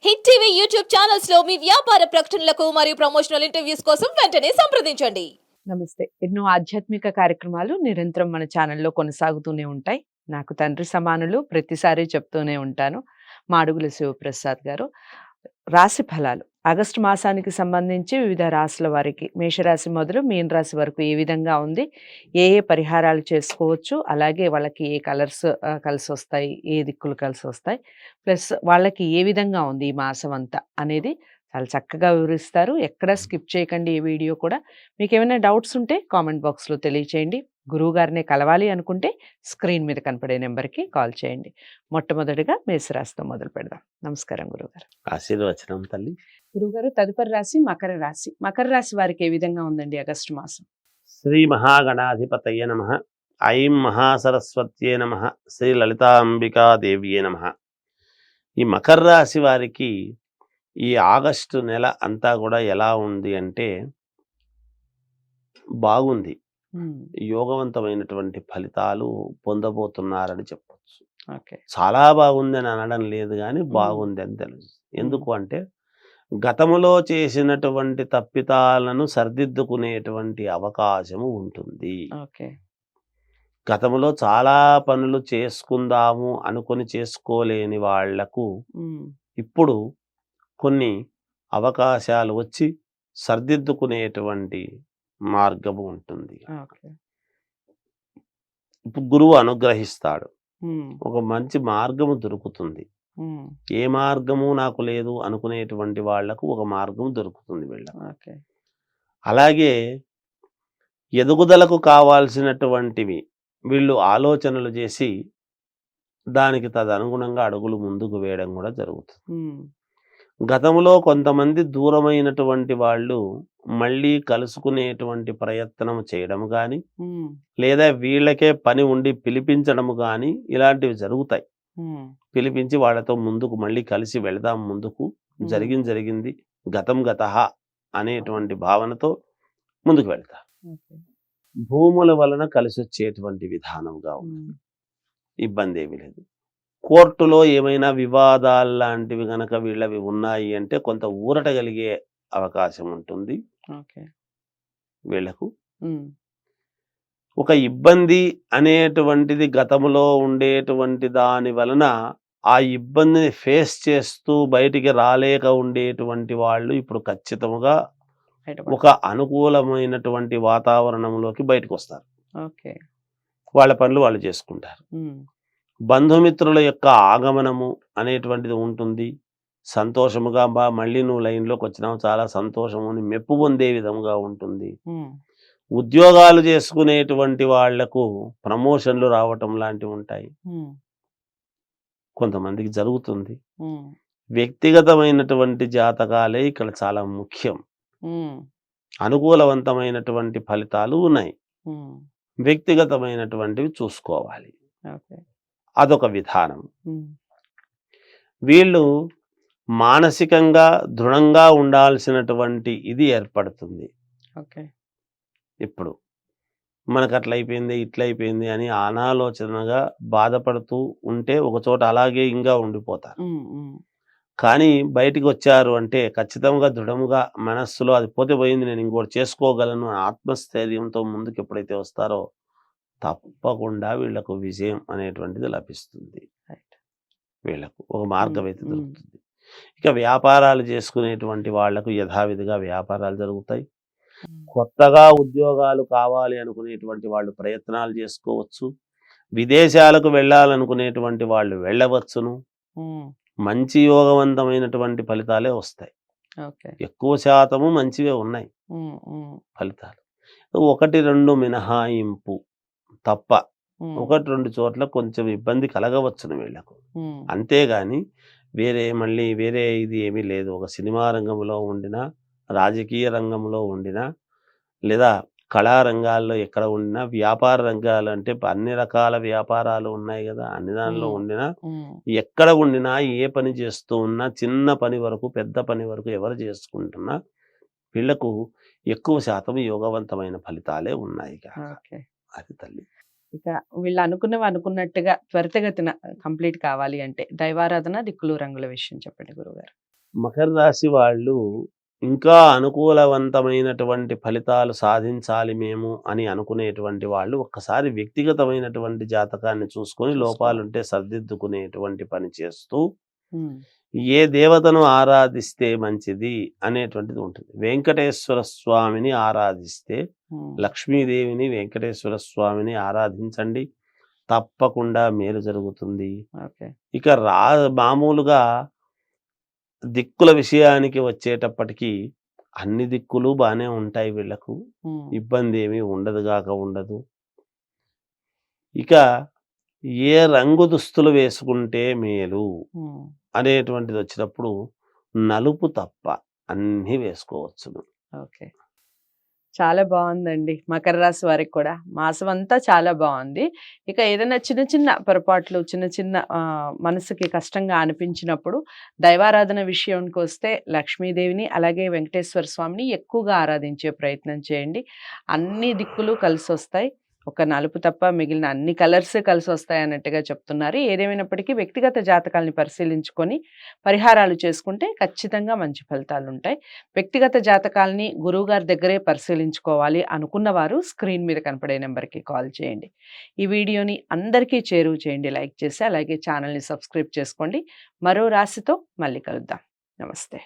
Hit TV YouTube channels లో మీ వ్యాపార ప్రకటనలకు మరియు ప్రమోషనల్ ఇంటర్వ్యూస్ కోసం వెంటనే సంప్రదించండి. నమస్తే. ఎన్నో ఆధ్యాత్మిక కార్యక్రమాలు నిరంతరం మన ఛానల్లో కొనసాగుతూనే ఉంటాయి. నాకు తండ్రి సమానులు ప్రతిసారి చెప్తూనే ఉంటాను. మాడుగుల శివప్రసాద్ గారు. రాశి ఫలాలు ఆగస్టు మాసానికి సంబంధించి వివిధ రాశుల వారికి మేషరాశి మొదలు మీన రాశి వరకు ఏ విధంగా ఉంది, ఏ ఏ పరిహారాలు చేసుకోవచ్చు, అలాగే వాళ్ళకి ఏ కలర్స్ కలిసి వస్తాయి, ఏ దిక్కులు కలిసి వస్తాయి, ప్లస్ వాళ్ళకి ఏ విధంగా ఉంది ఈ మాసం అంతా అనేది చాలా చక్కగా వివరిస్తారు. ఎక్కడ స్కిప్ చేయకండి ఈ వీడియో కూడా. మీకు ఏమైనా డౌట్స్ ఉంటే కామెంట్ బాక్స్లో తెలియచేయండి. గురువు గారిని కలవాలి అనుకుంటే స్క్రీన్ మీద కనపడే నెంబర్కి కాల్ చేయండి. మొట్టమొదటిగా మేషరాశితో మొదలు పెడదాం. నమస్కారం గురువుగారు. ఆశీర్వచనం తల్లి. గురువుగారు, తదుపరి రాశి మకర రాశి. మకర రాశి వారికి ఏ విధంగా ఉందండి ఆగస్టు మాసం? శ్రీ మహాగణాధిపతయ నమ. ఐం మహాసరస్వత్యే నమ. శ్రీ లలితాంబికాదేవియే నమ. ఈ మకర రాశి వారికి ఈ ఆగస్టు నెల అంతా కూడా ఎలా ఉంది అంటే బాగుంది. యోగవంతమైనటువంటి ఫలితాలు పొందబోతున్నారని చెప్పొచ్చు. చాలా బాగుంది అని అనడం లేదు, కానీ బాగుంది అని తెలుసు. ఎందుకు అంటే గతములో చేసినటువంటి తప్పితాలను సరిదిద్దుకునేటువంటి అవకాశము ఉంటుంది. గతంలో చాలా పనులు చేసుకుందాము అనుకొని చేసుకోలేని వాళ్లకు ఇప్పుడు కొన్ని అవకాశాలు వచ్చి సరిదిద్దుకునేటువంటి మార్గము ఉంటుంది. ఇప్పుడు గురువు అనుగ్రహిస్తాడు, ఒక మంచి మార్గము దొరుకుతుంది. ఏ మార్గము నాకు లేదు అనుకునేటువంటి వాళ్లకు ఒక మార్గం దొరుకుతుంది వీళ్ళకి. అలాగే ఎదుగుదలకు కావాల్సినటువంటివి వీళ్ళు ఆలోచనలు చేసి దానికి తదనుగుణంగా అడుగులు ముందుకు వేయడం కూడా జరుగుతుంది. గతంలో కొంతమంది దూరమైనటువంటి వాళ్ళు మళ్ళీ కలుసుకునేటువంటి ప్రయత్నం చేయడం కానీ, లేదా వీళ్ళకే పని ఉండి పిలిపించడము కానీ ఇలాంటివి జరుగుతాయి. పిలిపించి వాళ్ళతో ముందుకు మళ్ళీ కలిసి వెళదాం, ముందుకు జరిగింది గతం గతః అనేటువంటి భావనతో ముందుకు వెళ్తారు. భూముల వలన కలిసి వచ్చేటువంటి విధానంగా ఉంది, ఇబ్బంది ఏమీ లేదు. కోర్టులో ఏమైనా వివాదాలు లాంటివి గనక వీళ్ళవి ఉన్నాయి అంటే కొంత ఊరట కలిగే అవకాశం ఉంటుంది వీళ్లకు. ఒక ఇబ్బంది అనేటువంటిది గతంలో ఉండేటువంటి దాని వలన ఆ ఇబ్బందిని ఫేస్ చేస్తూ బయటికి రాలేక ఉండేటువంటి వాళ్ళు ఇప్పుడు ఖచ్చితంగా ఒక అనుకూలమైనటువంటి వాతావరణంలోకి బయటకు వస్తారు. వాళ్ళ పనులు వాళ్ళు చేసుకుంటారు. బంధుమిత్రుల యొక్క ఆగమనము అనేటువంటిది ఉంటుంది. సంతోషముగా మళ్ళీ నువ్వు లైన్లోకి వచ్చినావు, చాలా సంతోషము అని మెప్పు పొందే విధంగా ఉంటుంది. ఉద్యోగాలు చేసుకునేటువంటి వాళ్లకు ప్రమోషన్లు రావటం లాంటివి ఉంటాయి, కొంతమందికి జరుగుతుంది. వ్యక్తిగతమైనటువంటి జాతకాలే ఇక్కడ చాలా ముఖ్యం. అనుకూలవంతమైనటువంటి ఫలితాలు ఉన్నాయి, వ్యక్తిగతమైనటువంటివి చూసుకోవాలి. అదొక విధానం. వీళ్ళు మానసికంగా దృఢంగా ఉండాల్సినటువంటి ఇది ఏర్పడుతుంది. ఇప్పుడు మనకు అట్లయిపోయింది ఇట్లయిపోయింది అని అనాలోచనగా బాధపడుతూ ఉంటే ఒకచోట అలాగే ఇంకా ఉండిపోతారు. కానీ బయటికి వచ్చారు అంటే ఖచ్చితంగా దృఢముగా మనస్సులో అది పోతే పోయింది, నేను ఇంకోటి చేసుకోగలను ఆత్మస్థైర్యంతో ముందుకు ఎప్పుడైతే వస్తారో తప్పకుండా వీళ్లకు విజయం అనేటువంటిది లభిస్తుంది. వీళ్లకు ఒక మార్గం అయితే దొరుకుతుంది. ఇక వ్యాపారాలు చేసుకునేటువంటి వాళ్లకు యథావిధిగా వ్యాపారాలు జరుగుతాయి. కొత్తగా ఉద్యోగాలు కావాలి అనుకునేటువంటి వాళ్ళు ప్రయత్నాలు చేసుకోవచ్చు. విదేశాలకు వెళ్ళాలనుకునేటువంటి వాళ్ళు వెళ్ళవచ్చును. మంచి యోగవంతమైనటువంటి ఫలితాలే వస్తాయి. ఎక్కువ శాతము మంచివే ఉన్నాయి ఫలితాలు. 1-2 మినహాయింపు తప్ప 1-2 చోట్ల కొంచెం ఇబ్బంది కలగవచ్చును వీళ్లకు. అంతేగాని వేరే ఇది ఏమీ లేదు. ఒక సినిమా రంగంలో ఉండినా, రాజకీయ రంగంలో ఉండినా, లేదా కళారంగాల్లో ఎక్కడ ఉండినా, వ్యాపార రంగాలు అంటే అన్ని రకాల వ్యాపారాలు ఉన్నాయి కదా, అన్ని దానిలో ఉండినా, ఎక్కడ ఉండినా, ఏ పని చేస్తూ ఉన్నా, చిన్న పని వరకు పెద్ద పని వరకు ఎవరు చేసుకుంటున్నా వీళ్లకు ఎక్కువ శాతం యోగవంతమైన ఫలితాలే ఉన్నాయి. అది తల్లి. ఇక వీళ్ళు అనుకున్నవి అనుకున్నట్టుగా త్వరితగతిన కంప్లీట్ కావాలి అంటే దైవారాధన, దిక్కులు రంగుల విషయం చెప్పండి గురువుగారు. మకర రాశి వాళ్ళు ఇంకా అనుకూలవంతమైనటువంటి ఫలితాలు సాధించాలి మేము అని అనుకునేటువంటి వాళ్ళు ఒక్కసారి వ్యక్తిగతమైనటువంటి జాతకాన్ని చూసుకొని లోపాలుంటే సర్దిద్దుకునేటువంటి పని చేస్తూ ఉమ్, ఏ దేవతను ఆరాధిస్తే మంచిది అనేటువంటిది ఉంటుంది. వెంకటేశ్వర స్వామిని ఆరాధిస్తే, ఉమ్, లక్ష్మీదేవిని వెంకటేశ్వర స్వామిని ఆరాధించండి, తప్పకుండా మేలు జరుగుతుంది. ఓకే. ఇక మామూలుగా దిక్కుల విషయానికి వచ్చేటప్పటికి అన్ని దిక్కులు బాగానే ఉంటాయి, వీళ్ళకు ఉమ్, ఇబ్బంది ఏమీ ఉండదుగాక ఉండదు. ఇక ఏ రంగు దుస్తులు వేసుకుంటే మేలు ఉమ్. అనేటువంటిది వచ్చినప్పుడు నలుపు తప్ప అన్నీ వేసుకోవచ్చును. ఓకే. చాలా బాగుందండి. మకర రాశి వారికి కూడా మాసం అంతా చాలా బాగుంది. ఇక ఏదైనా చిన్న చిన్న పొరపాట్లు, చిన్న చిన్న మనసుకి కష్టంగా అనిపించినప్పుడు దైవారాధన విషయానికి వస్తే లక్ష్మీదేవిని అలాగే వెంకటేశ్వర స్వామిని ఎక్కువగా ఆరాధించే ప్రయత్నం చేయండి. అన్ని దిక్కులు కలిసి వస్తాయి. ఒక నలుపు తప్ప మిగిలిన అన్ని కలర్స్ కలిసి వస్తాయి అన్నట్టుగా చెప్తున్నారు. ఏదేమైనప్పటికీ వ్యక్తిగత జాతకాలని పరిశీలించుకొని పరిహారాలు చేసుకుంటే ఖచ్చితంగా మంచి ఫలితాలు ఉంటాయి. వ్యక్తిగత జాతకాలని గురువు గారి దగ్గరే పరిశీలించుకోవాలి అనుకున్న వారు స్క్రీన్ మీద కనపడే నెంబర్కి కాల్ చేయండి. ఈ వీడియోని అందరికీ చేరువ చేయండి, లైక్ చేసి అలాగే ఛానల్ని సబ్స్క్రైబ్ చేసుకోండి. మరో రాశితో మళ్ళీ కలుద్దాం. నమస్తే.